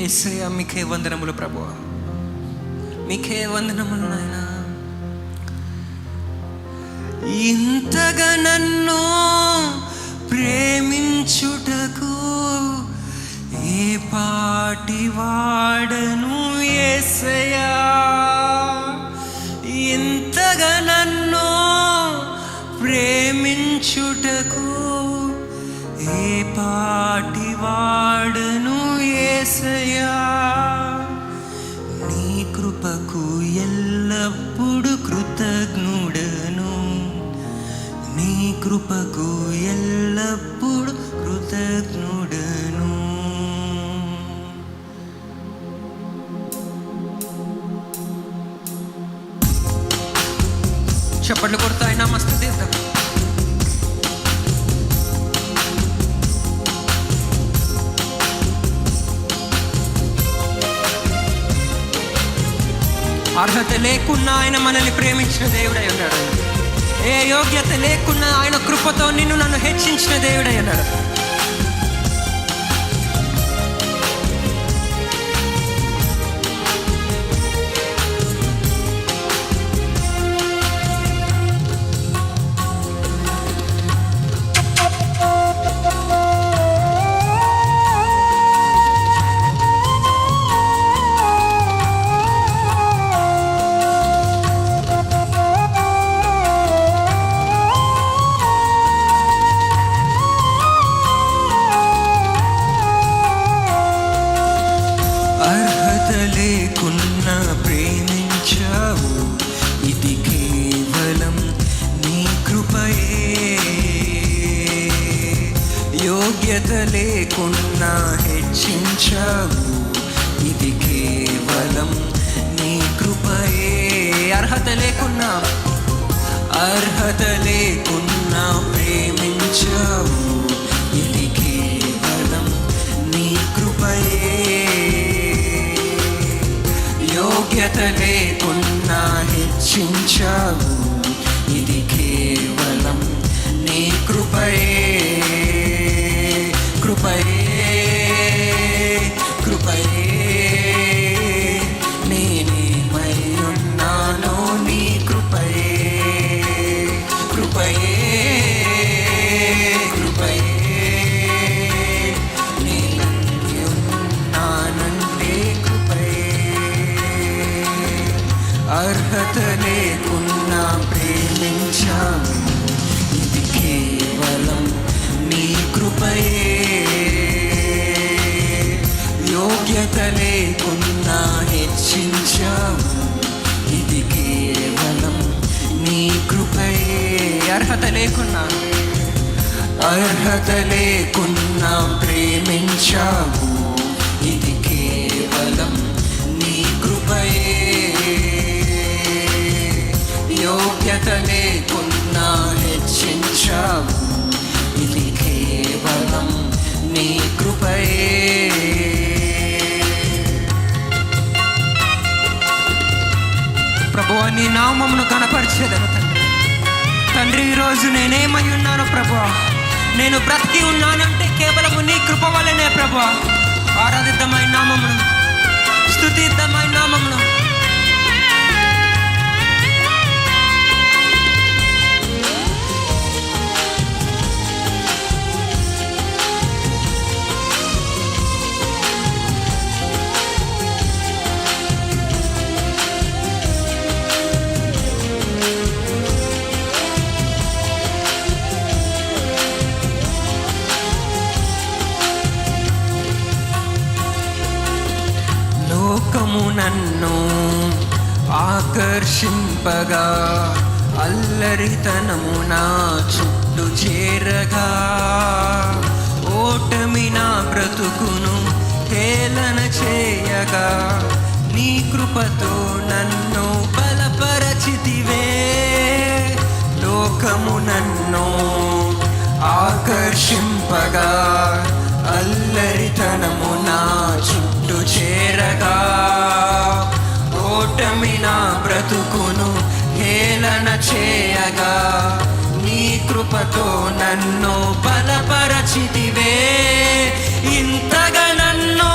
యేసయ్యా మీకే వందనములు ప్రభువా, మీకే వందనములు నాయనా. ఇంతగా నన్ను ప్రేమించుటకు ఏ పాటి వాడను యేసయ్యా, ఇంతగా నన్ను ప్రేమించుటకు ఏ పాటి వాడను యేసయ్యా. నీ కృపకు ఎల్లప్పుడు కృతజ్ఞుడను, నీ కృపకు ఎల్లప్పుడు కృతజ్ఞుడను. చప్పట్లు కొడుతూ ఆయన మస్తు తీద్దాం. అర్హత లేకున్నా ఆయన మనల్ని ప్రేమించిన దేవుడై ఉన్నాడు. ఏ యోగ్యత లేకున్నా ఆయన కృపతో నిన్ను నన్ను హెచ్చించిన దేవుడై ఉన్నాడు. లేకున్నా ప్రేమించావు, ఇది కేవలం నీ కృపయే. యోగ్యత లేకున్నా హెచ్చించావు, ఇది కేవలం నీ కృపయే. అర్హత లేకున్నా ప్రేమించావు, ఇది కేవలం నీ కృపయే. యోగ్యత లేకున్నా హెచ్చించావు, ఇది కేవలం నీ కృపయే. కృపయే కృపయే నేనేమై ఉన్నానో నీ కృపయే. కృపయే కృపయే నేనున్నానంటే అర్హత లేకున్నా ప్రేమించావు, ఇది కేవలం నీ కృపయే. యోగ్యత లేకున్నా హెచ్చించావు, ఇది కేవలం నీ కృపయే. అర్హత లేకున్నా ప్రేమించావు, ఇది కేవలం నీ కృపయే. యోగ్యత లేకున్నా హెచ్చించావు, ఇది కేవలం నీ కృపయే. ప్రభువా, నీ నామమును కనపరిచేదను తండ్రి. ఈరోజు నేనేమై ఉన్నాను ప్రభువా, నేను బ్రతికి ఉన్నానంటే కేవలము నీ కృప వల్లనే ప్రభువా. ఆరాధిద్దామై నామమును, స్తుతిద్దామై నామమును. లోకము నన్ను ఆకర్షింపగా, అల్లరితనము నా చుట్టూ చేరగా, ఓటమి నా బ్రతుకును హేళన చేయగా, నీ కృపతో నన్ను బలపరచితివే. లోకము నన్ను ఆకర్షింపగా, అల్లరితనము నా చుట్టూ చేరగా, ఓటమి నా బ్రతుకును హేళన చేయగా, నీ కృపతో నన్ను బలపరచితివే. ఇంతగా నన్ను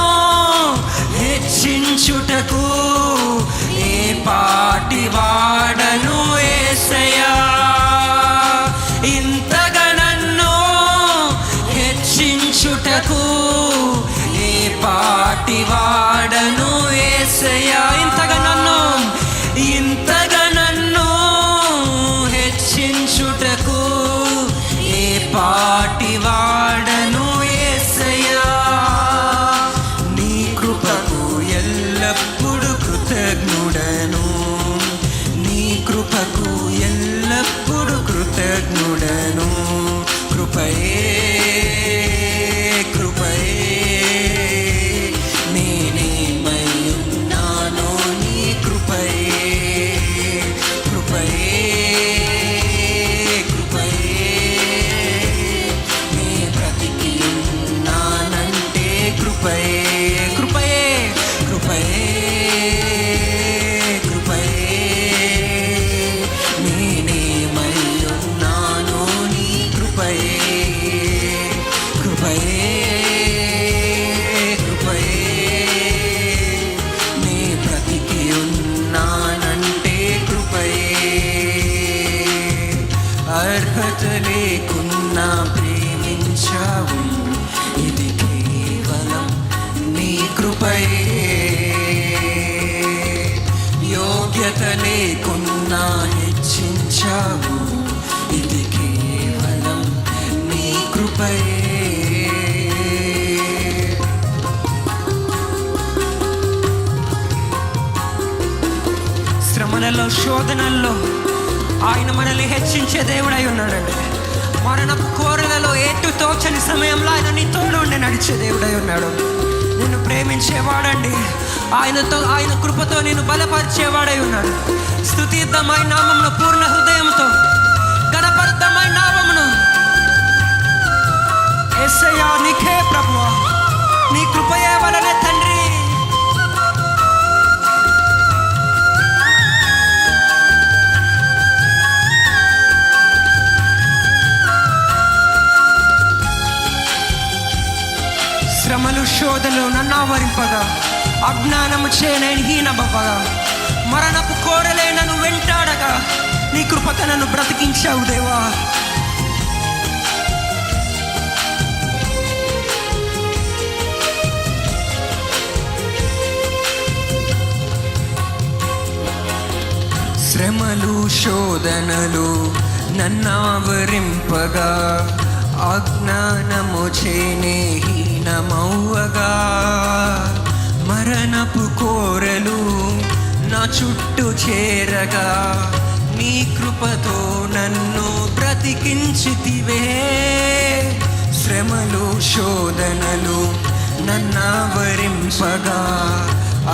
కృపయే, యోగ్యత లేకున్నా హెచ్చించావు, ఇది కేవలం నీ కృపయే. శ్రమలలో, శోధనల్లో ఆయన మనల్ని హెచ్చించే దేవుడై ఉన్నాడండి. మరణపు కోరలలో ఏటు తోచని సమయంలో ఆయన నీ తోడు ఉండి నడిచే దేవుడై ఉన్నాడు. నిన్ను ప్రేమించేవాడండి. ఆయన కృపతో నిన్ను బలపరిచేవాడై ఉన్నాడు. స్తుతిద్దామై నామమును పూర్ణ హృదయంతో, గణపరుద్దామై నామమును. యేసయ్యా నీకే ప్రభువా, నీ కృపయే వలనే తండ్రి. శ్రమలు, శోధనలు నన్ను ఆవరింపగా, అజ్ఞానము చే నేను హీనమవ్వగా, మరణపు కోరలే నన్ను వెంటాడగా, నీ కృపతో నన్ను బ్రతికించావు దేవా. శ్రమలు, శోధనలు నన్ను ఆవరింపగా, అజ్ఞానము చేనే హీనమవ్వగా, మరణపు కోరలు నా చుట్టూ చేరగా, నీ కృపతో నన్ను బ్రతికించితివే. శ్రమలు, శోధనలు నన్ను ఆవరింపగా,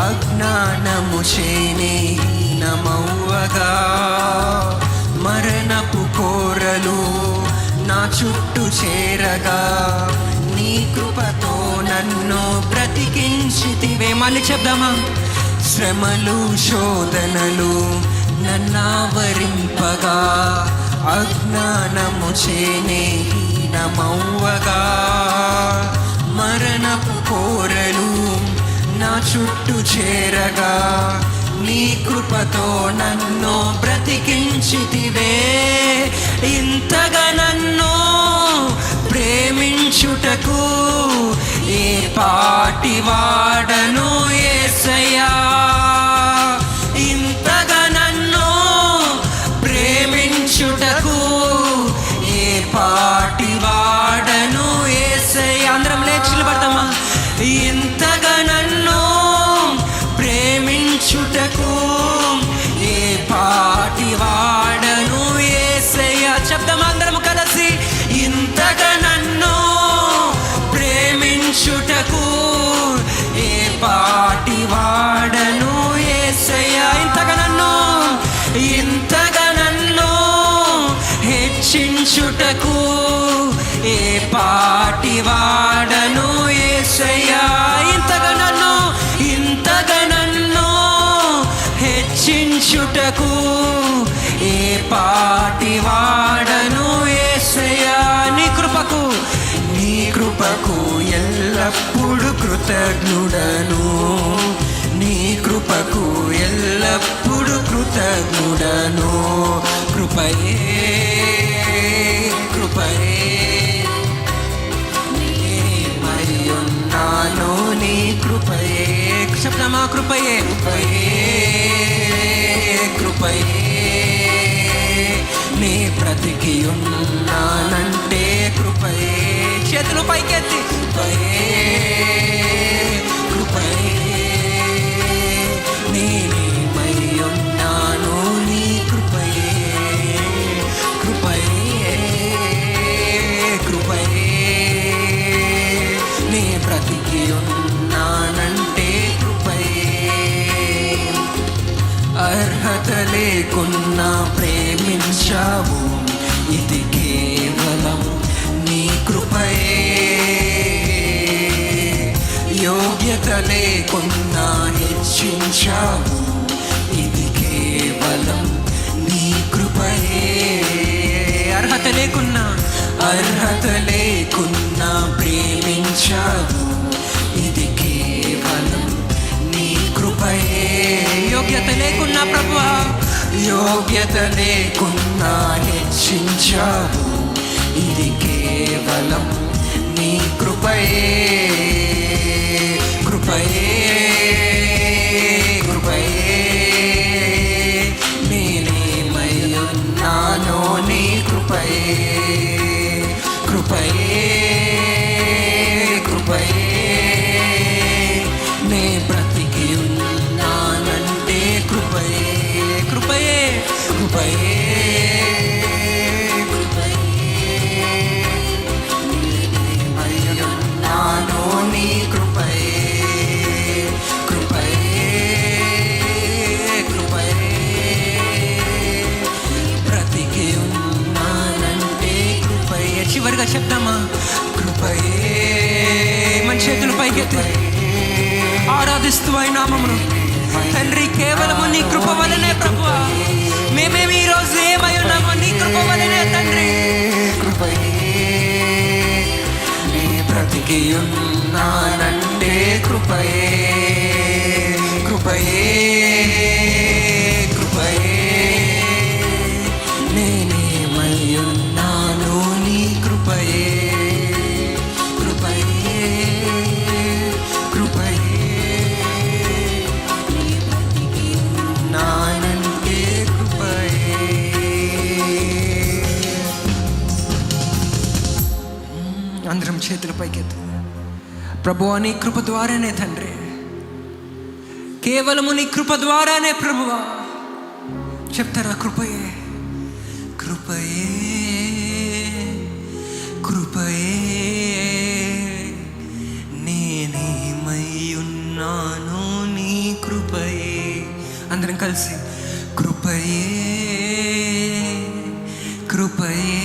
అజ్ఞానము చేనే హీనమవ్వగా, మరణపు కోరలు నా చుట్టూ చేరగా, నీ కృపతో నన్ను బ్రతికించితివే. మళ్ళీ చెప్దామా? శ్రమలు, శోధనలు నన్ను ఆవరింపగా, అజ్ఞానము చేనే హీనమవ్వగా, మరణపు కోరలు నా చుట్టూ చేరగా, నీ కృపతో నన్ను బ్రతికించితివే. ఇంతగా నన్ను ప్రేమించుటకు ఏ పాటి వాడను యేసయ్యా. ఇంతగా నన్ను ప్రేమించుటకు ఏ పాటి వాడను యేసయ్యా. అందరం లేచి నిలబడతామా? ఇంతగా నన్ను ప్రేమించుటకు ఏ పాటి వాడను యేసయ్యా. చెప్దాం అందరం కలిసి, ఇంతగా నన్ను ప్రేమించుటకు ఏ పాటి వాడను యేసయ్యా. ఇంతగా నన్ను హెచ్చించుటకు ఏ పాటి వాడను యేసయ్యా. ఇంతగా నన్ను హెచ్చించుటకు ఏ పాటి వాడను యేసయ్యా. నీ కృపకు ఎల్లప్పుడు కృతజ్ఞుడను, నీ కృపకు ఎల్లప్పుడు కృతజ్ఞుడను. కృపయే మరియున్నాను, నీ కృపయే. చెప్తామా? కృపయే నీ బ్రతికి ఉన్నానంటే కృపయే. చేతులు పైకెత్తి, కృపయే నేనేమై ఉన్నాను, నీ కృపయే. నీ బ్రతికి ఉన్నానంటే కృపయే. అర్హత లేకున్నా ప్రేమించావు, ఇది కేవలం నీ కృపయే. యోగ్యత లేకున్నా హెచ్చించావు, ఇది కేవలం నీ కృపయే. అర్హత లేకున్నా ప్రేమించావు, ఇది కేవలం నీ కృపయే. యోగ్యత లేకున్నా ప్రభువా, యోగ్యత లేకున్నా హెచ్చించావు, ఇది కేవలం నీ కృపయే. పైకెత్తి ఆరాధిస్తూ ఆయన నామమును. తండ్రి, కేవలము నీ కృప వలనే ప్రభువా మేమేమి ఈరోజు ఏమై ఉన్నామో నీ కృప వలనే తండ్రి. నీ బ్రతికి ఉన్నానంటే కృపయే, కృపయే, కృపయే. నేనేమై ఉన్నాను నీ కృపయే, కృపయే, కృపయే. నీ బ్రతికి ఉన్నానంటే కృపయే. అందరం చేతుల పైకెత్తి. ప్రభువా, నీ కృప ద్వారానే తండ్రి, కేవలము నీ కృప ద్వారానే ప్రభువా. చెప్తారా? కృపయే, కృపయే, కృపయే. నేనేమై ఉన్నాను నీ కృపయే. అందరం కలిసి కృపయే, కృపయే.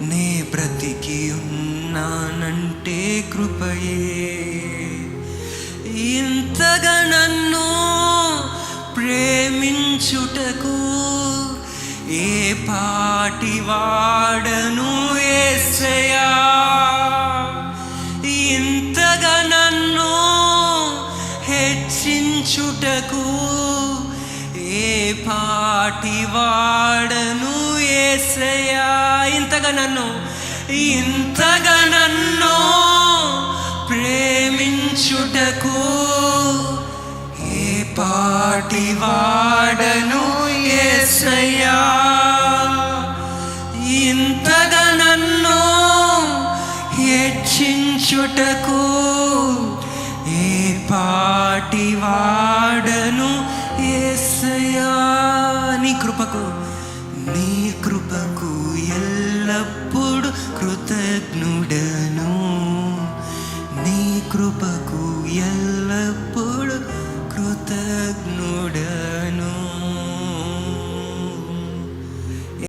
నే బ్రతికి ఉన్నానంటే కృపయే. ఇంతగా నన్ను ప్రేమించుటకు ఏ పాటి వాడను యేసయ్యా. ఇంతగా నన్ను హెచ్చించుటకు ఏ పాటి వాడను యేసయ్యా. ఇంతగా నన్ను ప్రేమించుటకు ఏ పాటి వాడను యేసయ్యా. ఇంతగా నన్ను హెచ్చించుటకు ఏ పాటి వాడను యేసయ్యా. నీ కృపకు ఎల్లప్పుడు కృతజ్ఞుడను. నీ కృపకు ఎల్లప్పుడు